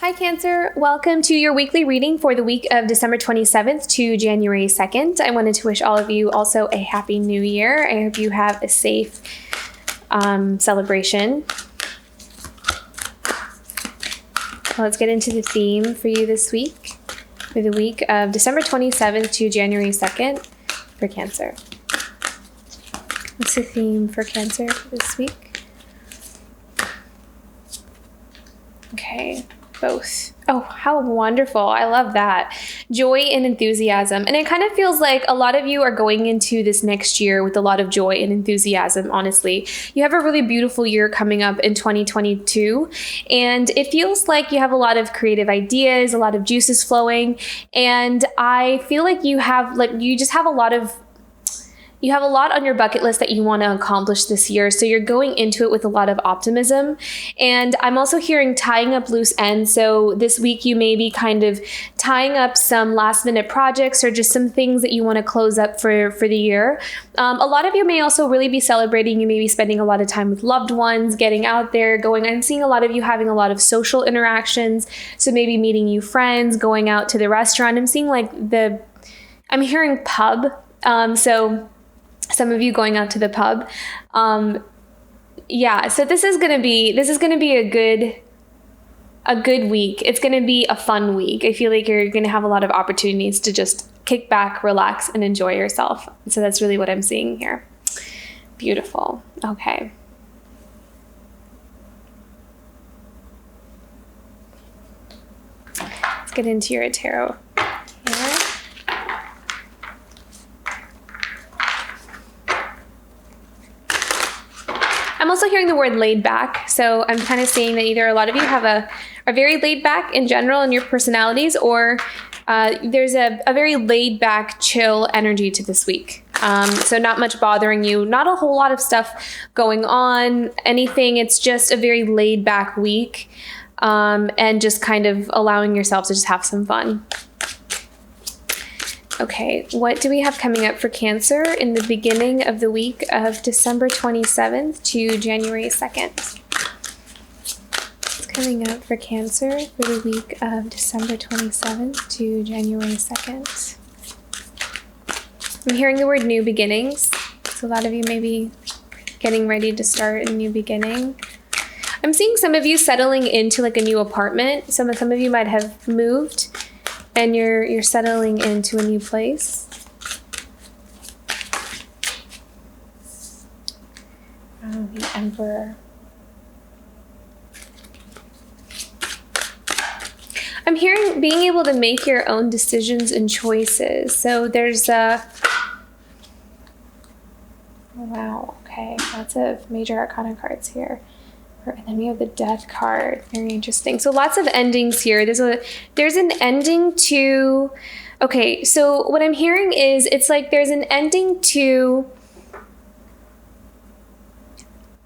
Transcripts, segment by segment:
Hi Cancer, welcome to your weekly reading for the week of December 27th to January 2nd. I wanted to wish all of you also a happy new year. I hope you have a safe celebration. Let's get into the theme for you this week, for the week of December 27th to January 2nd for Cancer. What's the theme for Cancer this week? Okay. Both. Oh, how wonderful. I love that. Joy and enthusiasm. And it kind of feels like a lot of you are going into this next year with a lot of joy and enthusiasm, honestly. You have a really beautiful year coming up in 2022. And it feels like you have a lot of creative ideas, a lot of juices flowing. And I feel like you just have a lot on your bucket list that you want to accomplish this year. So you're going into it with a lot of optimism. And I'm also hearing tying up loose ends. So this week you may be kind of tying up some last minute projects or just some things that you want to close up for the year. A lot of you may also really be celebrating. You may be spending a lot of time with loved ones, getting out there, going. I'm seeing a lot of you having a lot of social interactions. So maybe meeting new friends, going out to the restaurant. I'm hearing pub. So some of you going out to the pub. So this is going to be a good week. It's going to be a fun week. I feel like you're going to have a lot of opportunities to just kick back, relax, and enjoy yourself. So that's really what I'm seeing here. Beautiful. Okay. Let's get into your tarot here. I'm also hearing the word laid back. So I'm kind of seeing that either a lot of you are very laid back in general in your personalities, or there's a very laid back, chill energy to this week. So not much bothering you, not a whole lot of stuff going on, anything. It's just a very laid back week, and just kind of allowing yourself to just have some fun. Okay, what do we have coming up for Cancer in the beginning of the week of December 27th to January 2nd? What's coming up for Cancer for the week of December 27th to January 2nd? I'm hearing the word new beginnings. So a lot of you may be getting ready to start a new beginning. I'm seeing some of you settling into like a new apartment. Some of you might have moved and you're settling into a new place. Oh, the Emperor. I'm hearing being able to make your own decisions and choices. So there's wow, okay, lots of major arcana cards here. And then we have the Death card. Very interesting. So lots of endings here. There's an ending to, okay, so what I'm hearing is it's like there's an ending to,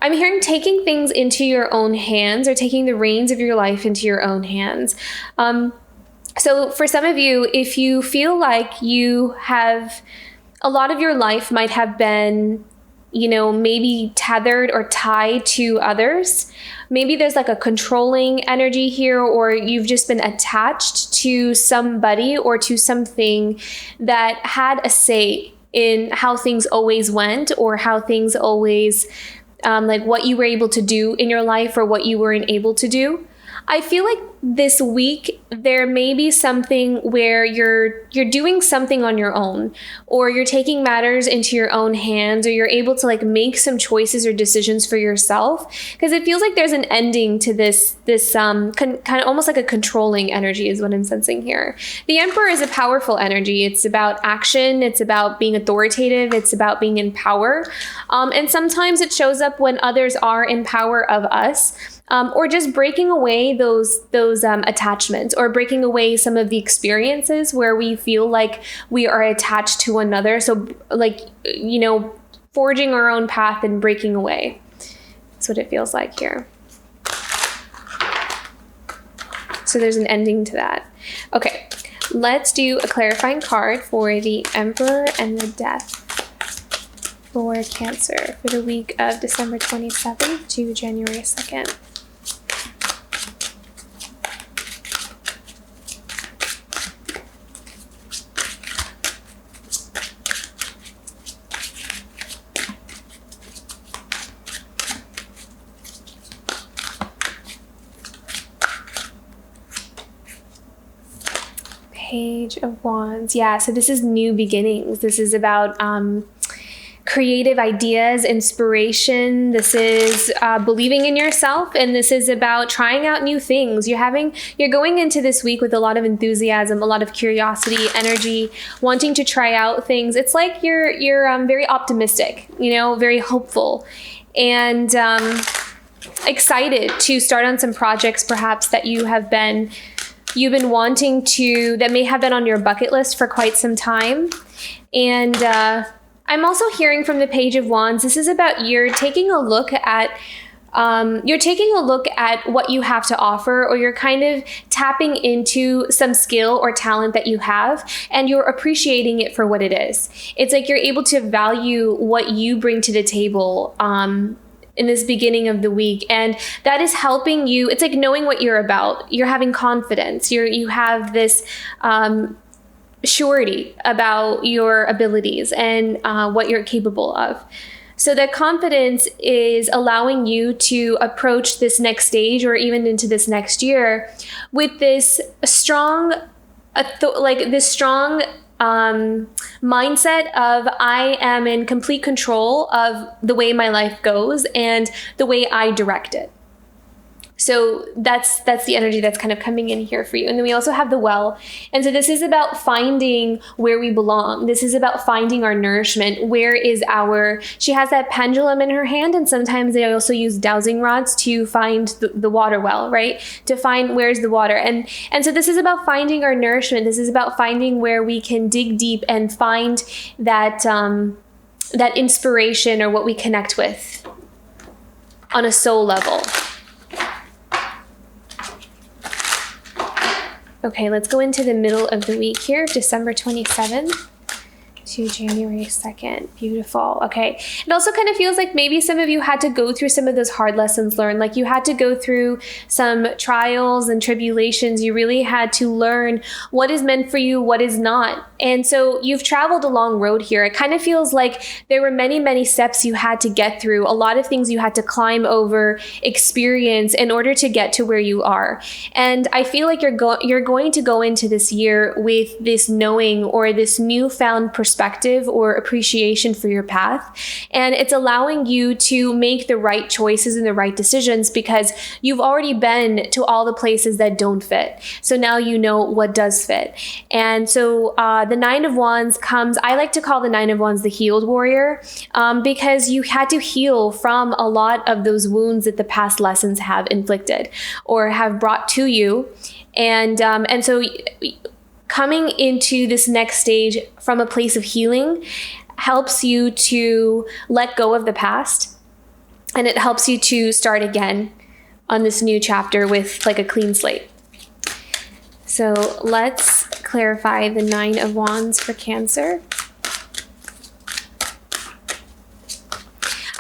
I'm hearing taking things into your own hands, or taking the reins of your life into your own hands. So for some of you, if you feel like you have, a lot of your life might have been, maybe tethered or tied to others. Maybe there's like a controlling energy here, or you've just been attached to somebody or to something that had a say in how things always went, or how things always, like what you were able to do in your life or what you weren't able to do. I feel like this week there may be something where you're doing something on your own, or you're taking matters into your own hands, or you're able to like make some choices or decisions for yourself, because it feels like there's an ending to this kind of almost like a controlling energy is what I'm sensing here. The Emperor is a powerful energy. It's about action. It's about being authoritative. It's about being in power. And sometimes it shows up when others are in power of us. Or just breaking away those attachments, or breaking away some of the experiences where we feel like we are attached to another. So like, forging our own path and breaking away. That's what it feels like here. So there's an ending to that. Okay, let's do a clarifying card for the Emperor and the Death for Cancer for the week of December 27th to January 2nd. Page of Wands. Yeah, so this is new beginnings. This is about creative ideas, inspiration. This is believing in yourself, and this is about trying out new things. You're going into this week with a lot of enthusiasm, a lot of curiosity, energy, wanting to try out things. It's like you're very optimistic, very hopeful, and excited to start on some projects perhaps that you've been wanting to, that may have been on your bucket list for quite some time. And I'm also hearing from the Page of Wands, this is about you're taking a look at what you have to offer, or you're kind of tapping into some skill or talent that you have, and you're appreciating it for what it is. It's like you're able to value what you bring to the table in this beginning of the week, and that is helping you. It's like knowing what you're about. You're having confidence. You have this surety about your abilities and what you're capable of. So that confidence is allowing you to approach this next stage, or even into this next year, with this strong, mindset of I am in complete control of the way my life goes and the way I direct it. So that's the energy that's kind of coming in here for you. And then we also have the Well. And so this is about finding where we belong. This is about finding our nourishment. She has that pendulum in her hand, and sometimes they also use dowsing rods to find the water well, right? To find where's the water. And so this is about finding our nourishment. This is about finding where we can dig deep and find that inspiration, or what we connect with on a soul level. Okay, let's go into the middle of the week here, December 27th to January 2nd. Beautiful. Okay. It also kind of feels like maybe some of you had to go through some of those hard lessons learned. Like you had to go through some trials and tribulations. You really had to learn what is meant for you, what is not. And so you've traveled a long road here. It kind of feels like there were many, many steps you had to get through, a lot of things you had to climb over, experience in order to get to where you are. And I feel like you're going to go into this year with this knowing, or this newfound perspective or appreciation for your path. And it's allowing you to make the right choices and the right decisions, because you've already been to all the places that don't fit. So now you know what does fit. And so the Nine of Wands comes, I like to call the Nine of Wands the healed warrior, because you had to heal from a lot of those wounds that the past lessons have inflicted or have brought to you. And so coming into this next stage from a place of healing helps you to let go of the past, and it helps you to start again on this new chapter with like a clean slate. So let's clarify the Nine of Wands for Cancer.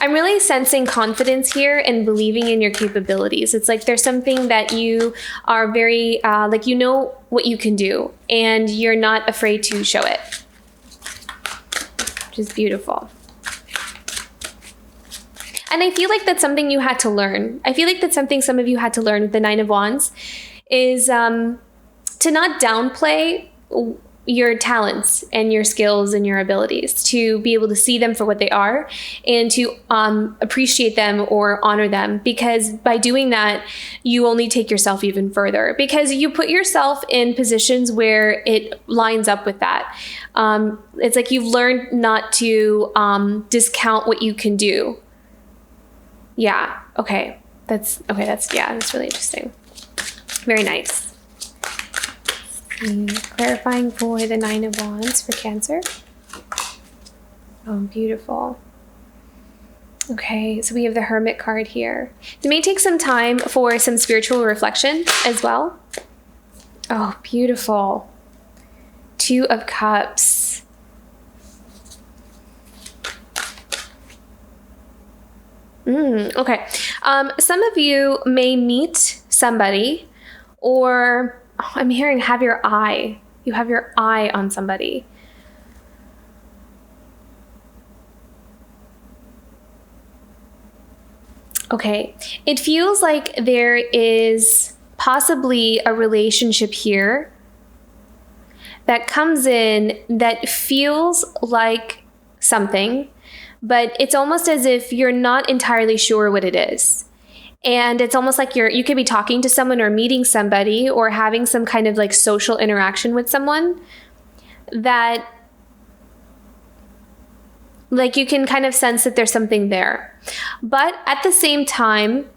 I'm really sensing confidence here and believing in your capabilities. It's like there's something that you are very, you know what you can do, and you're not afraid to show it, which is beautiful. And I feel like that's something you had to learn. I feel like that's something some of you had to learn with the Nine of Wands, is to not downplay your talents and your skills and your abilities, to be able to see them for what they are, and to appreciate them or honor them, because by doing that, you only take yourself even further, because you put yourself in positions where it lines up with that. It's like you've learned not to discount what you can do. Yeah. Okay. That's really interesting. Very nice. Clarifying for the Nine of Wands for Cancer. Oh, beautiful. Okay, so we have the Hermit card here. It may take some time for some spiritual reflection as well. Oh, beautiful. Two of Cups. Okay. Some of you may meet somebody, or I'm hearing have your eye. You have your eye on somebody. Okay. It feels like there is possibly a relationship here that comes in that feels like something, but it's almost as if you're not entirely sure what it is. And it's almost like you could be talking to someone or meeting somebody or having some kind of like social interaction with someone that like you can kind of sense that there's something there. But at the same time,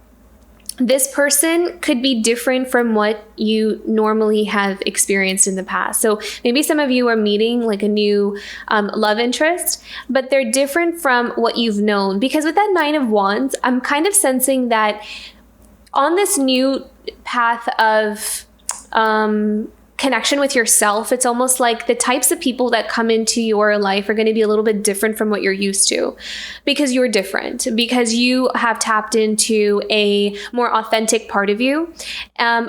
this person could be different from what you normally have experienced in the past. So maybe some of you are meeting like a new love interest, but they're different from what you've known. Because with that 9 of Wands, I'm kind of sensing that on this new path of connection with yourself, it's almost like the types of people that come into your life are going to be a little bit different from what you're used to, because you're different, because you have tapped into a more authentic part of you,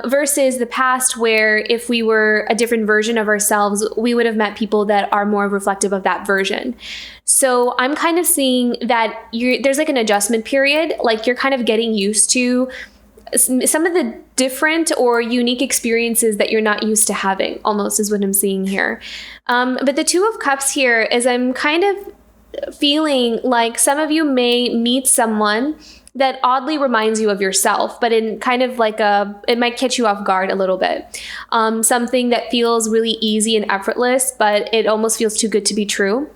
versus the past where if we were a different version of ourselves, we would have met people that are more reflective of that version. So I'm kind of seeing that there's like an adjustment period, like you're kind of getting used to some of the different or unique experiences that you're not used to having, almost is what I'm seeing here. But the 2 of Cups here is I'm kind of feeling like some of you may meet someone that oddly reminds you of yourself, but in kind of like it might catch you off guard a little bit. Something that feels really easy and effortless, but it almost feels too good to be true.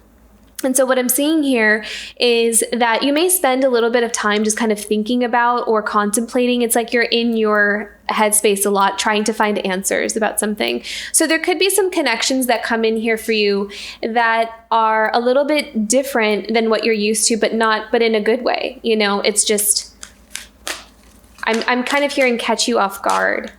And so what I'm seeing here is that you may spend a little bit of time just kind of thinking about or contemplating. It's like you're in your headspace a lot, trying to find answers about something. So there could be some connections that come in here for you that are a little bit different than what you're used to, but in a good way. You know, it's just, I'm kind of hearing catch you off guard.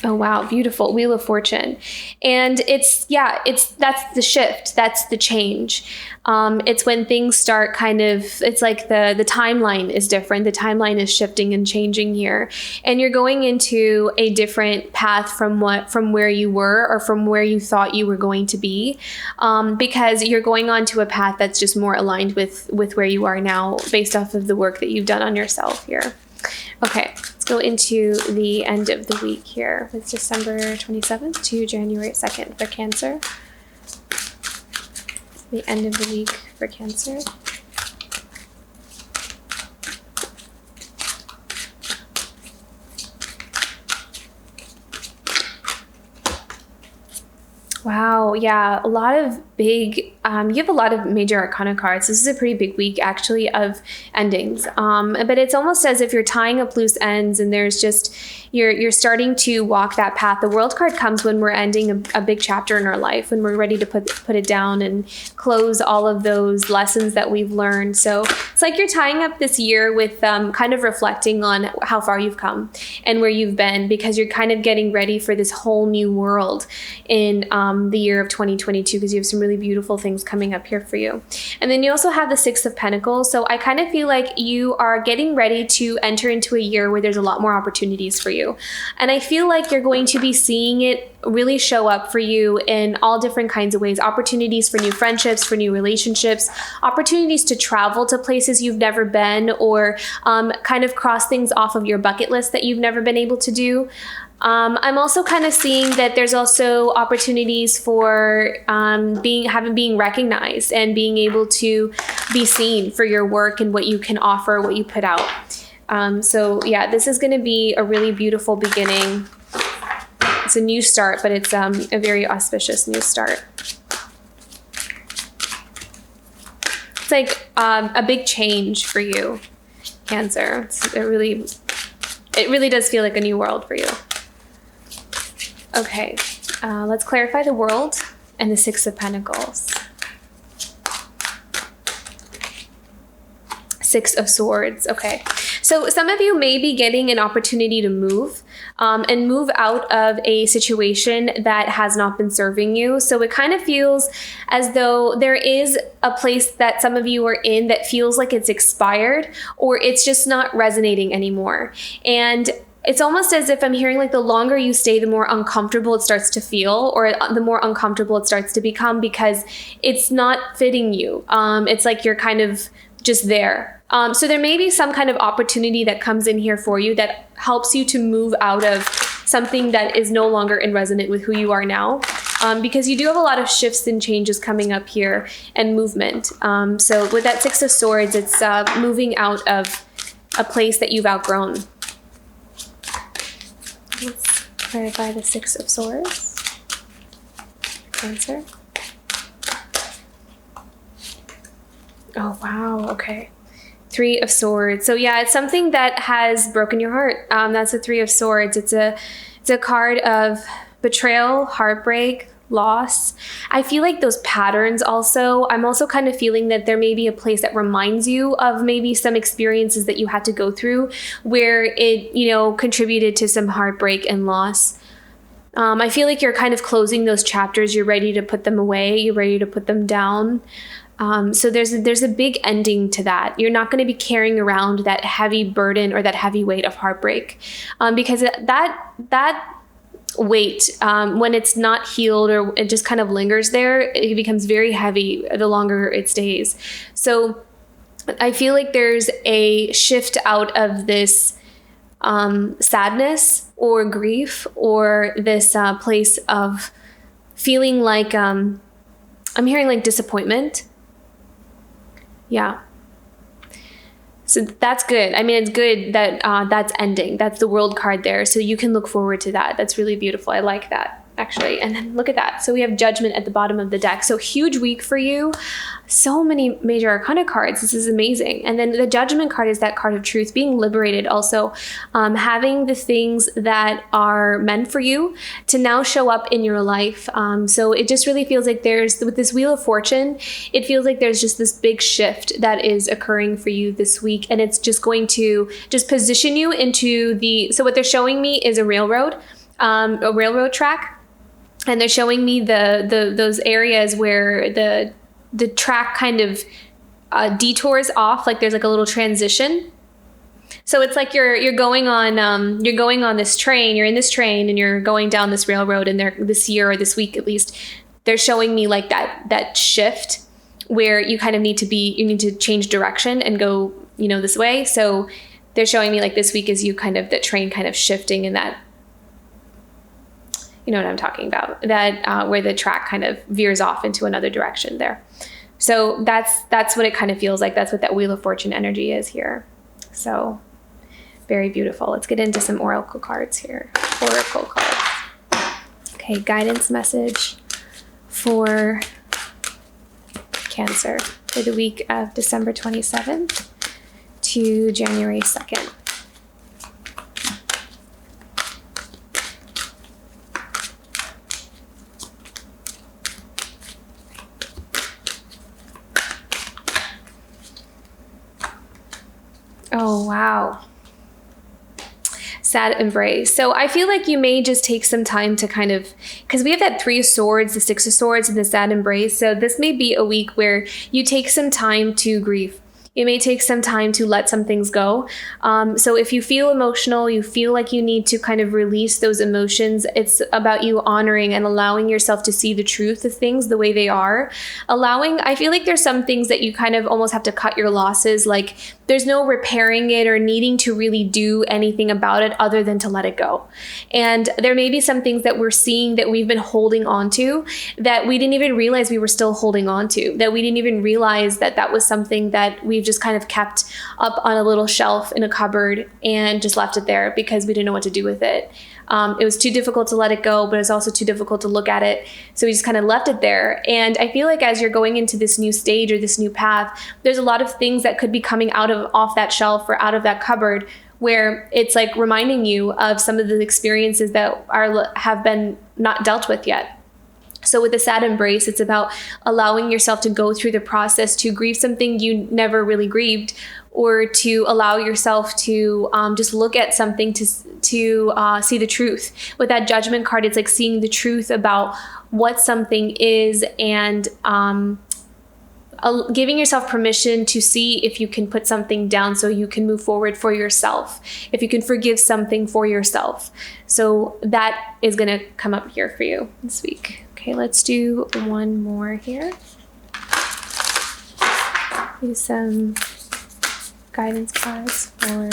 Oh, wow. Beautiful. Wheel of Fortune. And that's the shift. That's the change. It's when things start it's like the timeline is different. The timeline is shifting and changing here. And you're going into a different path from where you were or from where you thought you were going to be. Because you're going on to a path that's just more aligned with where you are now based off of the work that you've done on yourself here. Okay, let's go into the end of the week here. It's December 27th to January 2nd for Cancer. The end of the week for Cancer. Wow, yeah, a lot of big, you have a lot of major arcana cards. This is a pretty big week, actually, of endings. But it's almost as if you're tying up loose ends and there's just, you're starting to walk that path. The World card comes when we're ending a big chapter in our life, when we're ready to put it down and close all of those lessons that we've learned. So it's like you're tying up this year with kind of reflecting on how far you've come and where you've been, because you're kind of getting ready for this whole new world in the year of 2022, because you have some really beautiful things coming up here for you. And then you also have the 6 of Pentacles. So I kind of feel like you are getting ready to enter into a year where there's a lot more opportunities for you. And I feel like you're going to be seeing it really show up for you in all different kinds of ways. Opportunities for new friendships, for new relationships, opportunities to travel to places you've never been, or kind of cross things off of your bucket list that you've never been able to do. I'm also kind of seeing that there's also opportunities for being recognized and being able to be seen for your work and what you can offer, what you put out. So yeah, this is going to be a really beautiful beginning. It's a new start, but it's a very auspicious new start. It's like a big change for you, Cancer. It really does feel like a new world for you. Okay, let's clarify the world and the 6 of Pentacles. 6 of Swords. Okay, so some of you may be getting an opportunity to move and move out of a situation that has not been serving you. So it kind of feels as though there is a place that some of you are in that feels like it's expired, or it's just not resonating anymore. And it's almost as if I'm hearing like the longer you stay, the more uncomfortable it starts to feel, or the more uncomfortable it starts to become, because it's not fitting you. It's like you're kind of just there. So there may be some kind of opportunity that comes in here for you that helps you to move out of something that is no longer in resonant with who you are now. Because you do have a lot of shifts and changes coming up here and movement. So with that Six of Swords, it's moving out of a place that you've outgrown. Let's clarify the Six of Swords. Cancer. Oh, wow. Okay. Three of Swords. So yeah, it's something that has broken your heart. That's the Three of Swords. It's a card of betrayal, heartbreak, loss. I feel like those patterns also, I'm also kind of feeling that there may be a place that reminds you of maybe some experiences that you had to go through where it, contributed to some heartbreak and loss. I feel like you're kind of closing those chapters. You're ready to put them away. You're ready to put them down. So there's a big ending to that. You're not going to be carrying around that heavy burden or that heavy weight of heartbreak, because that weight, when it's not healed or it just kind of lingers there, it becomes very heavy the longer it stays. So I feel like there's a shift out of this sadness or grief or this place of feeling like I'm hearing like disappointment. Yeah. So that's good. I mean, it's good that that's ending. That's the World card there. So you can look forward to that. That's really beautiful. I like that, actually. And then look at that. So we have Judgment at the bottom of the deck. So huge week for you. So many major arcana cards. This is amazing. And then the Judgment card is that card of truth, being liberated also, having the things that are meant for you to now show up in your life. So it just really feels like with this Wheel of Fortune, it feels like there's just this big shift that is occurring for you this week. And it's just going to just position you into so what they're showing me is a railroad track. And they're showing me those areas where the track kind of detours off, like there's like a little transition. So it's like you're going on this train, you're in this train and you're going down this railroad, and this year or this week at least, they're showing me like that shift where you kind of need to change direction and go, this way. So they're showing me like this week is the train kind of shifting in that, you know what I'm talking about, that where the track kind of veers off into another direction there. So that's what it kind of feels like. That's what that Wheel of Fortune energy is here. So very beautiful. Let's get into some oracle cards here. Oracle cards. Okay, guidance message for Cancer for the week of December 27th to January 2nd. Oh, wow. Sad embrace. So I feel like you may just take some time to because we have that Three of Swords, the Six of Swords, and the sad embrace. So this may be a week where you take some time to grieve. You may take some time to let some things go. So if you feel emotional, you feel like you need to kind of release those emotions, it's about you honoring and allowing yourself to see the truth of things the way they are. I feel like there's some things that you kind of almost have to cut your losses. Like there's no repairing it or needing to really do anything about it other than to let it go. And there may be some things that we're seeing that we've been holding on to that we didn't even realize we were still holding on to, that we didn't even realize that was something that we've just kind of kept up on a little shelf in a cupboard and just left it there because we didn't know what to do with it. It was too difficult to let it go, but it's also too difficult to look at it. So we just kind of left it there. And I feel like as you're going into this new stage or this new path, there's a lot of things that could be coming off that shelf or out of that cupboard where it's like reminding you of some of the experiences that have been not dealt with yet. So with the sad embrace, it's about allowing yourself to go through the process to grieve something you never really grieved, or to allow yourself to just look at something to see the truth. With that Judgment card, it's like seeing the truth about what something is and giving yourself permission to see if you can put something down so you can move forward for yourself, if you can forgive something for yourself. So that is going to come up here for you this week. Okay, let's do one more here. Do some guidance cards for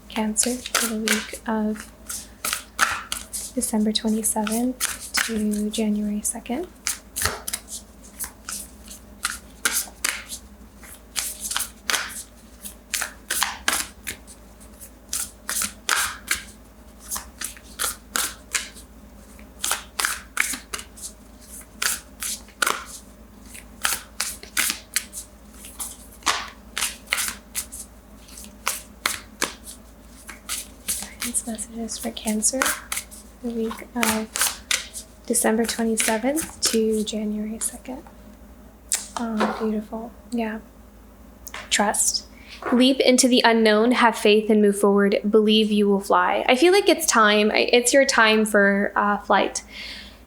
Cancer for the week of December 27th to January 2nd. Messages for Cancer, the week of December 27th to January 2nd. Oh, beautiful. Yeah. Trust. Leap into the unknown, have faith, and move forward. Believe you will fly. I feel like it's time. It's your time for flight.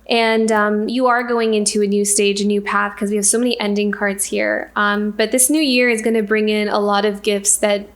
And you are going into a new stage, a new path, because we have so many ending cards here. But this new year is going to bring in a lot of gifts that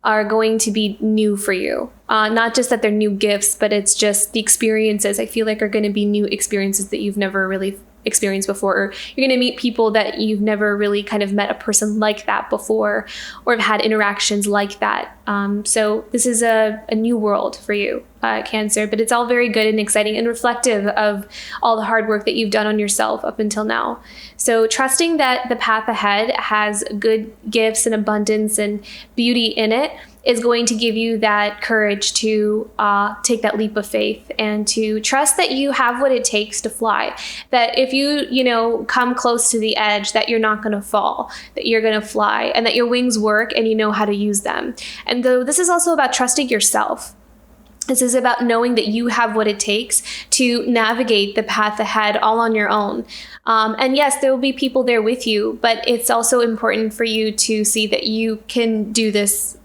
are going to be new for you. Not just that they're new gifts, but it's just the experiences I feel like are going to be new experiences that you've never really experienced before. Or you're going to meet people that you've never really kind of met a person like that before, or have had interactions like that. So this is a new world for you, Cancer, but it's all very good and exciting and reflective of all the hard work that you've done on yourself up until now. So trusting that the path ahead has good gifts and abundance and beauty in it is going to give you that courage to take that leap of faith and to trust that you have what it takes to fly. That if you come close to the edge, that you're not going to fall, that you're going to fly, and that your wings work and you know how to use them. And though this is also about trusting yourself. This is about knowing that you have what it takes to navigate the path ahead all on your own. And yes, there will be people there with you, but it's also important for you to see that you can do this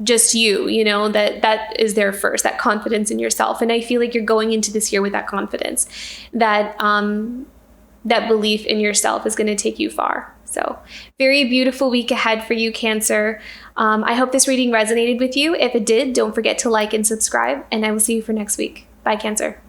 just that is there first, that confidence in yourself. And I feel like you're going into this year with that confidence, that belief in yourself is going to take you far. So very beautiful week ahead for you, Cancer. I hope this reading resonated with you. If it did, don't forget to like and subscribe, and I will see you for next week. Bye, Cancer.